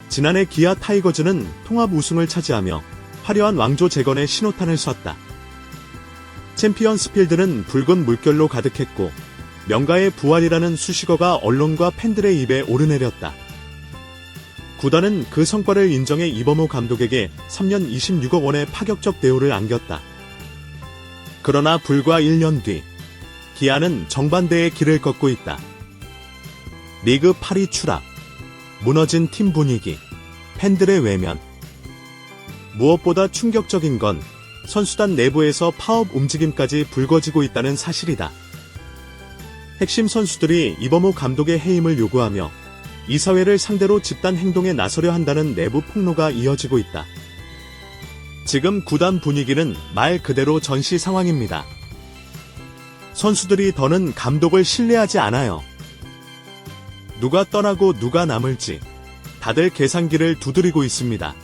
지난해 기아 타이거즈는 통합 우승을 차지하며 화려한 왕조 재건의 신호탄을 쐈다. 챔피언스 필드는 붉은 물결로 가득했고 명가의 부활이라는 수식어가 언론과 팬들의 입에 오르내렸다. 구단은 그 성과를 인정해 이범호 감독에게 3년 26억 원의 파격적 대우를 안겼다. 그러나 불과 1년 뒤 기아는 정반대의 길을 걷고 있다. 리그 8위 추락, 무너진 팀 분위기, 팬들의 외면. 무엇보다 충격적인 건 선수단 내부에서 파업 움직임까지 불거지고 있다는 사실이다. 핵심 선수들이 이범호 감독의 해임을 요구하며 이사회를 상대로 집단 행동에 나서려 한다는 내부 폭로가 이어지고 있다. 지금 구단 분위기는 말 그대로 전시 상황입니다. 선수들이 더는 감독을 신뢰하지 않아요. 누가 떠나고 누가 남을지 다들 계산기를 두드리고 있습니다.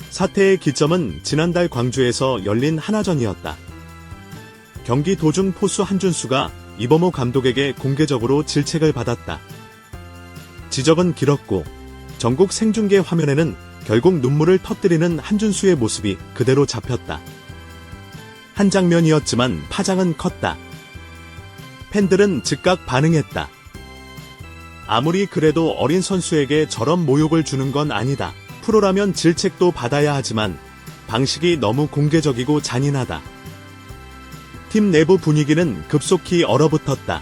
사태의 기점은 지난달 광주에서 열린 하나전이었다. 경기 도중 포수 한준수가 이범호 감독에게 공개적으로 질책을 받았다. 지적은 길었고 전국 생중계 화면에는 결국 눈물을 터뜨리는 한준수의 모습이 그대로 잡혔다. 한 장면이었지만 파장은 컸다. 팬들은 즉각 반응했다. 아무리 그래도 어린 선수에게 저런 모욕을 주는 건 아니다. 프로라면 질책도 받아야 하지만 방식이 너무 공개적이고 잔인하다. 팀 내부 분위기는 급속히 얼어붙었다.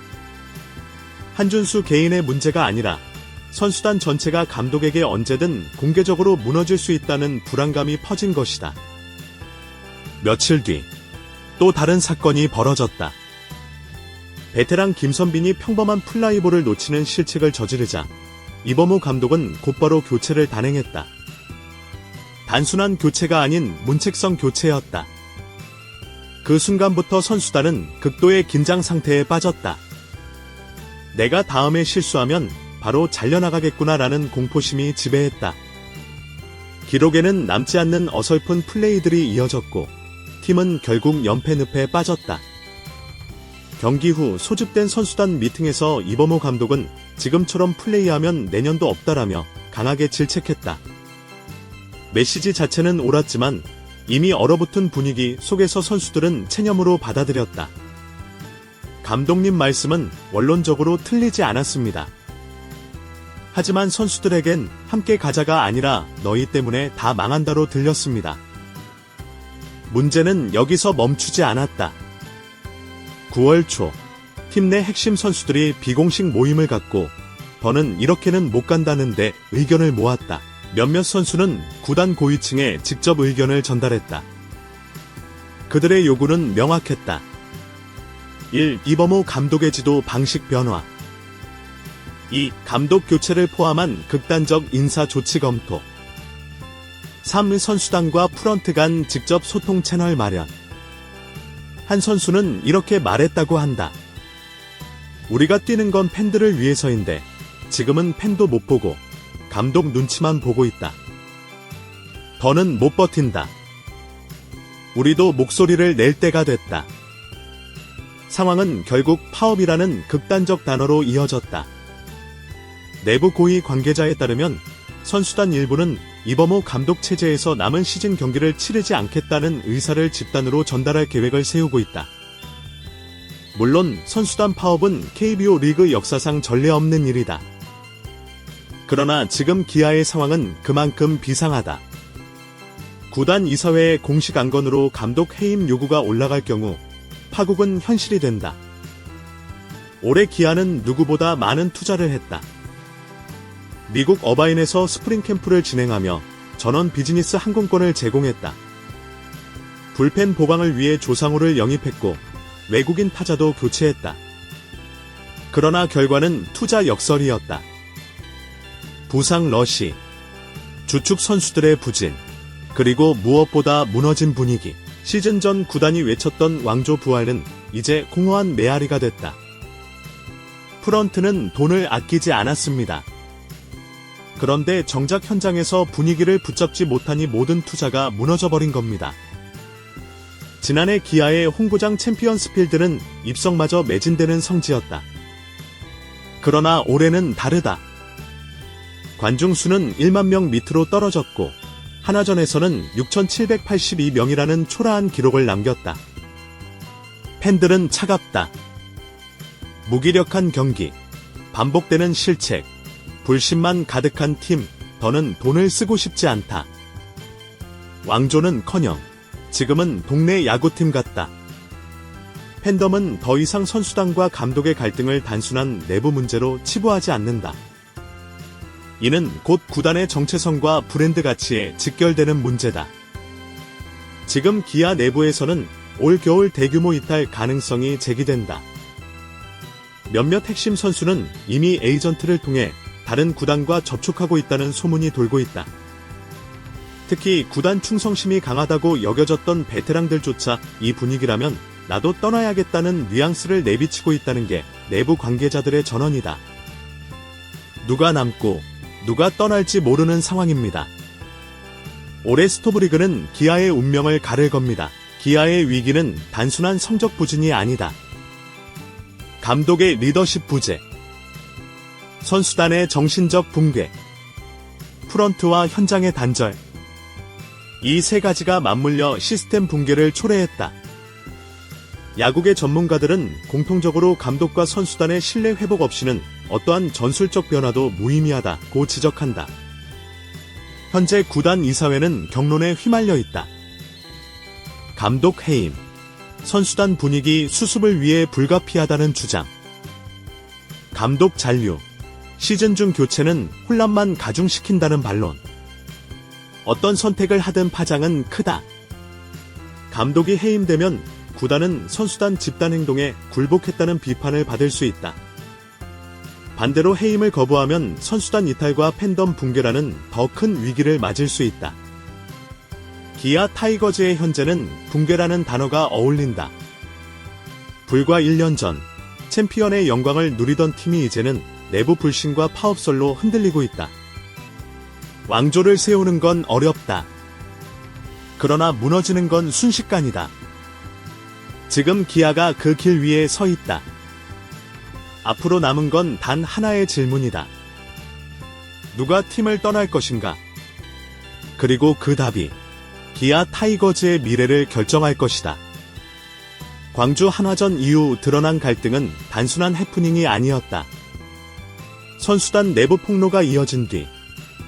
한준수 개인의 문제가 아니라 선수단 전체가 감독에게 언제든 공개적으로 무너질 수 있다는 불안감이 퍼진 것이다. 며칠 뒤 또 다른 사건이 벌어졌다. 베테랑 김선빈이 평범한 플라이볼을 놓치는 실책을 저지르자 이범호 감독은 곧바로 교체를 단행했다. 단순한 교체가 아닌 문책성 교체였다. 그 순간부터 선수단은 극도의 긴장 상태에 빠졌다. 내가 다음에 실수하면 바로 잘려나가겠구나라는 공포심이 지배했다. 기록에는 남지 않는 어설픈 플레이들이 이어졌고 팀은 결국 연패 늪에 빠졌다. 경기 후 소집된 선수단 미팅에서 이범호 감독은 지금처럼 플레이하면 내년도 없다라며 강하게 질책했다. 메시지 자체는 옳았지만 이미 얼어붙은 분위기 속에서 선수들은 체념으로 받아들였다. 감독님 말씀은 원론적으로 틀리지 않았습니다. 하지만 선수들에겐 함께 가자가 아니라 너희 때문에 다 망한다로 들렸습니다. 문제는 여기서 멈추지 않았다. 9월 초, 팀 내 핵심 선수들이 비공식 모임을 갖고 더는 이렇게는 못 간다는데 의견을 모았다. 몇몇 선수는 구단 고위층에 직접 의견을 전달했다. 그들의 요구는 명확했다. 1. 이범호 감독의 지도 방식 변화. 2. 감독 교체를 포함한 극단적 인사 조치 검토. 3. 선수단과 프런트 간 직접 소통 채널 마련. 한 선수는 이렇게 말했다고 한다. 우리가 뛰는 건 팬들을 위해서인데 지금은 팬도 못 보고 감독 눈치만 보고 있다. 더는 못 버틴다. 우리도 목소리를 낼 때가 됐다. 상황은 결국 파업이라는 극단적 단어로 이어졌다. 내부 고위 관계자에 따르면 선수단 일부는 이범호 감독 체제에서 남은 시즌 경기를 치르지 않겠다는 의사를 집단으로 전달할 계획을 세우고 있다. 물론 선수단 파업은 KBO 리그 역사상 전례 없는 일이다. 그러나 지금 기아의 상황은 그만큼 비상하다. 구단 이사회의 공식 안건으로 감독 해임 요구가 올라갈 경우 파국은 현실이 된다. 올해 기아는 누구보다 많은 투자를 했다. 미국 어바인에서 스프링 캠프를 진행하며 전원 비즈니스 항공권을 제공했다. 불펜 보강을 위해 조상우를 영입했고 외국인 타자도 교체했다. 그러나 결과는 투자 역설이었다. 부상 러시, 주축 선수들의 부진, 그리고 무엇보다 무너진 분위기. 시즌 전 구단이 외쳤던 왕조 부활은 이제 공허한 메아리가 됐다. 프런트는 돈을 아끼지 않았습니다. 그런데 정작 현장에서 분위기를 붙잡지 못하니 모든 투자가 무너져버린 겁니다. 지난해 기아의 홍구장 챔피언스 필드는 입성마저 매진되는 성지였다. 그러나 올해는 다르다. 관중 수는 1만 명 밑으로 떨어졌고 하나전에서는 6,782명이라는 초라한 기록을 남겼다. 팬들은 차갑다. 무기력한 경기, 반복되는 실책, 불신만 가득한 팀, 더는 돈을 쓰고 싶지 않다. 왕조는커녕 지금은 동네 야구팀 같다. 팬덤은 더 이상 선수단과 감독의 갈등을 단순한 내부 문제로 치부하지 않는다. 이는 곧 구단의 정체성과 브랜드 가치에 직결되는 문제다. 지금 기아 내부에서는 올 겨울 대규모 이탈 가능성이 제기된다. 몇몇 핵심 선수는 이미 에이전트를 통해 다른 구단과 접촉하고 있다는 소문이 돌고 있다. 특히 구단 충성심이 강하다고 여겨졌던 베테랑들조차 이 분위기라면 나도 떠나야겠다는 뉘앙스를 내비치고 있다는 게 내부 관계자들의 전언이다. 누가 남고 누가 떠날지 모르는 상황입니다. 올해 스토브리그는 기아의 운명을 가를 겁니다. 기아의 위기는 단순한 성적 부진이 아니다. 감독의 리더십 부재, 선수단의 정신적 붕괴, 프런트와 현장의 단절, 이 세 가지가 맞물려 시스템 붕괴를 초래했다. 야구계 전문가들은 공통적으로 감독과 선수단의 신뢰 회복 없이는 어떠한 전술적 변화도 무의미하다고 지적한다. 현재 구단 이사회는 경론에 휘말려 있다. 감독 해임, 선수단 분위기 수습을 위해 불가피하다는 주장, 감독 잔류, 시즌 중 교체는 혼란만 가중시킨다는 반론. 어떤 선택을 하든 파장은 크다. 감독이 해임되면 구단은 선수단 집단 행동에 굴복했다는 비판을 받을 수 있다. 반대로 해임을 거부하면 선수단 이탈과 팬덤 붕괴라는 더 큰 위기를 맞을 수 있다. 기아 타이거즈의 현재는 붕괴라는 단어가 어울린다. 불과 1년 전 챔피언의 영광을 누리던 팀이 이제는 내부 불신과 파업설로 흔들리고 있다. 왕조를 세우는 건 어렵다. 그러나 무너지는 건 순식간이다. 지금 기아가 그 길 위에 서 있다. 앞으로 남은 건 단 하나의 질문이다. 누가 팀을 떠날 것인가? 그리고 그 답이 기아 타이거즈의 미래를 결정할 것이다. 광주 한화전 이후 드러난 갈등은 단순한 해프닝이 아니었다. 선수단 내부 폭로가 이어진 뒤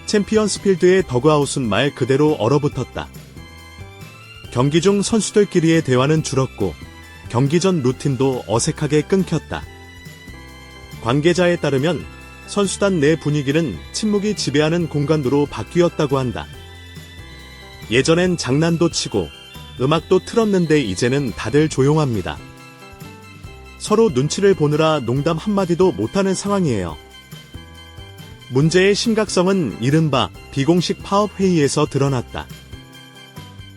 챔피언스 필드의 더그아웃은 말 그대로 얼어붙었다. 경기 중 선수들끼리의 대화는 줄었고 경기 전 루틴도 어색하게 끊겼다. 관계자에 따르면 선수단 내 분위기는 침묵이 지배하는 공간으로 바뀌었다고 한다. 예전엔 장난도 치고 음악도 틀었는데 이제는 다들 조용합니다. 서로 눈치를 보느라 농담 한마디도 못하는 상황이에요. 문제의 심각성은 이른바 비공식 파업 회의에서 드러났다.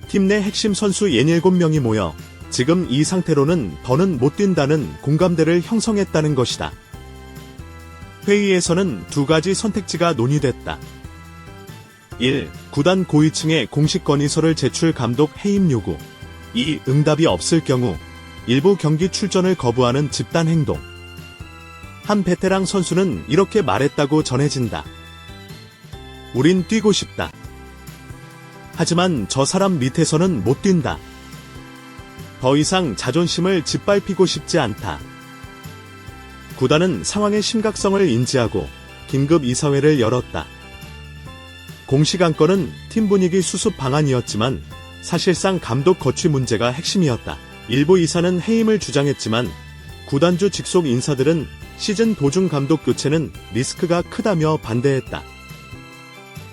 팀 내 핵심 선수 67명이 모여 지금 이 상태로는 더는 못 뛴다는 공감대를 형성했다는 것이다. 회의에서는 두 가지 선택지가 논의됐다. 1. 구단 고위층에 공식 건의서를 제출 감독 해임 요구. 2. 응답이 없을 경우 일부 경기 출전을 거부하는 집단 행동. 한 베테랑 선수는 이렇게 말했다고 전해진다. 우린 뛰고 싶다. 하지만 저 사람 밑에서는 못 뛴다. 더 이상 자존심을 짓밟히고 싶지 않다. 구단은 상황의 심각성을 인지하고 긴급 이사회를 열었다. 공식 안건은 팀 분위기 수습 방안이었지만 사실상 감독 거취 문제가 핵심이었다. 일부 이사는 해임을 주장했지만 구단주 직속 인사들은 시즌 도중 감독 교체는 리스크가 크다며 반대했다.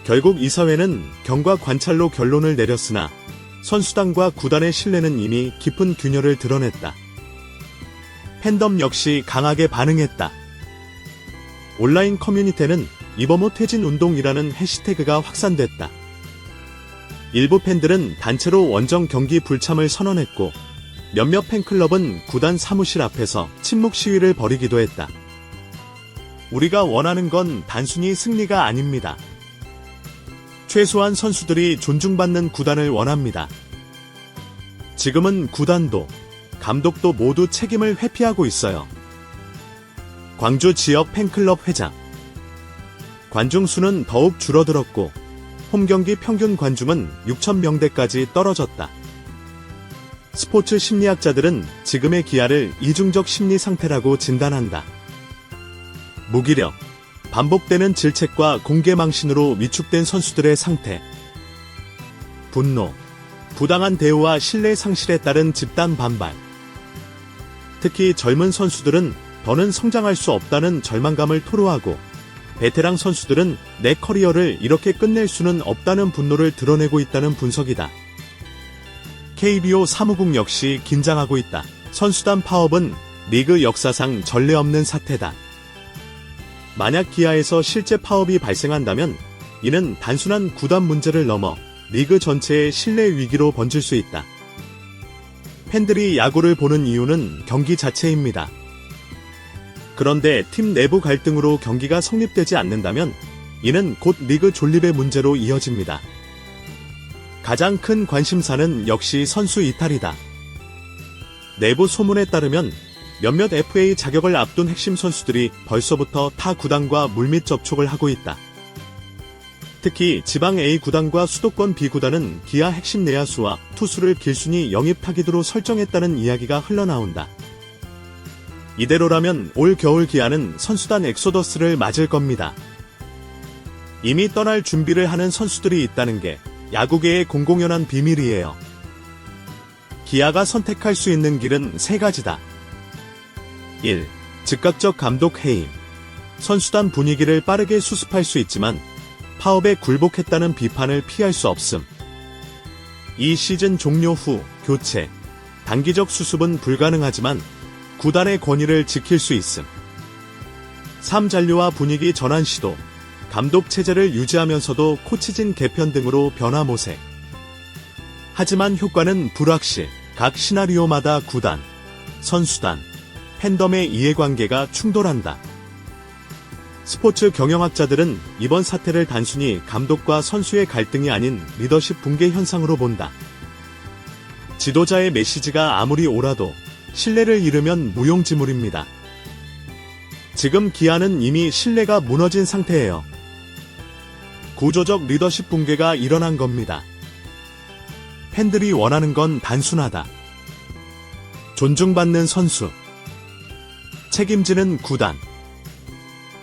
결국 이사회는 경과 관찰로 결론을 내렸으나 선수단과 구단의 신뢰는 이미 깊은 균열을 드러냈다. 팬덤 역시 강하게 반응했다. 온라인 커뮤니티에는 이범호 퇴진 운동이라는 해시태그가 확산됐다. 일부 팬들은 단체로 원정 경기 불참을 선언했고 몇몇 팬클럽은 구단 사무실 앞에서 침묵 시위를 벌이기도 했다. 우리가 원하는 건 단순히 승리가 아닙니다. 최소한 선수들이 존중받는 구단을 원합니다. 지금은 구단도 감독도 모두 책임을 회피하고 있어요. 광주 지역 팬클럽 회장 관중 수는 더욱 줄어들었고 홈경기 평균 관중은 6,000명대까지 떨어졌다. 스포츠 심리학자들은 지금의 기아를 이중적 심리 상태라고 진단한다. 무기력, 반복되는 질책과 공개망신으로 위축된 선수들의 상태, 분노, 부당한 대우와 신뢰 상실에 따른 집단 반발. 특히 젊은 선수들은 더는 성장할 수 없다는 절망감을 토로하고, 베테랑 선수들은 내 커리어를 이렇게 끝낼 수는 없다는 분노를 드러내고 있다는 분석이다. KBO 사무국 역시 긴장하고 있다. 선수단 파업은 리그 역사상 전례 없는 사태다. 만약 기아에서 실제 파업이 발생한다면 이는 단순한 구단 문제를 넘어 리그 전체의 신뢰 위기로 번질 수 있다. 팬들이 야구를 보는 이유는 경기 자체입니다. 그런데 팀 내부 갈등으로 경기가 성립되지 않는다면 이는 곧 리그 존립의 문제로 이어집니다. 가장 큰 관심사는 역시 선수 이탈이다. 내부 소문에 따르면 몇몇 FA 자격을 앞둔 핵심 선수들이 벌써부터 타 구단과 물밑 접촉을 하고 있다. 특히 지방 A 구단과 수도권 B 구단은 기아 핵심 내야수와 투수를 길순이 영입 타깃으로 설정했다는 이야기가 흘러나온다. 이대로라면 올 겨울 기아는 선수단 엑소더스를 맞을 겁니다. 이미 떠날 준비를 하는 선수들이 있다는 게 야구계의 공공연한 비밀이에요. 기아가 선택할 수 있는 길은 세 가지다. 1. 즉각적 감독 해임. 선수단 분위기를 빠르게 수습할 수 있지만 파업에 굴복했다는 비판을 피할 수 없음. 이 시즌 종료 후 교체, 단기적 수습은 불가능하지만 구단의 권위를 지킬 수 있음. 3. 잔류와 분위기 전환 시도. 감독 체제를 유지하면서도 코치진 개편 등으로 변화 모색. 하지만 효과는 불확실. 각 시나리오마다 구단, 선수단, 팬덤의 이해관계가 충돌한다. 스포츠 경영학자들은 이번 사태를 단순히 감독과 선수의 갈등이 아닌 리더십 붕괴 현상으로 본다. 지도자의 메시지가 아무리 옳아도 신뢰를 잃으면 무용지물입니다. 지금 기아는 이미 신뢰가 무너진 상태예요. 구조적 리더십 붕괴가 일어난 겁니다. 팬들이 원하는 건 단순하다. 존중받는 선수, 책임지는 구단,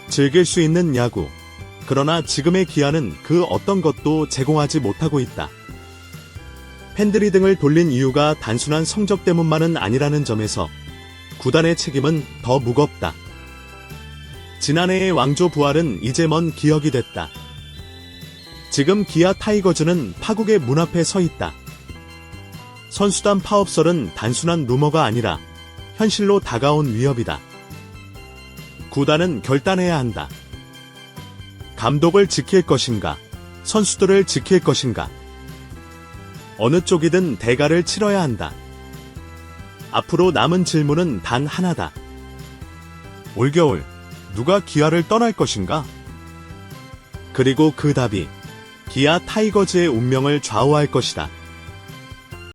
즐길 수 있는 야구. 그러나 지금의 기아는 그 어떤 것도 제공하지 못하고 있다. 팬들이 등을 돌린 이유가 단순한 성적 때문만은 아니라는 점에서 구단의 책임은 더 무겁다. 지난해의 왕조 부활은 이제 먼 기억이 됐다. 지금 기아 타이거즈는 파국의 문 앞에 서 있다. 선수단 파업설은 단순한 루머가 아니라 현실로 다가온 위협이다. 구단은 결단해야 한다. 감독을 지킬 것인가, 선수들을 지킬 것인가. 어느 쪽이든 대가를 치러야 한다. 앞으로 남은 질문은 단 하나다. 올겨울 누가 기아를 떠날 것인가? 그리고 그 답이 기아 타이거즈의 운명을 좌우할 것이다.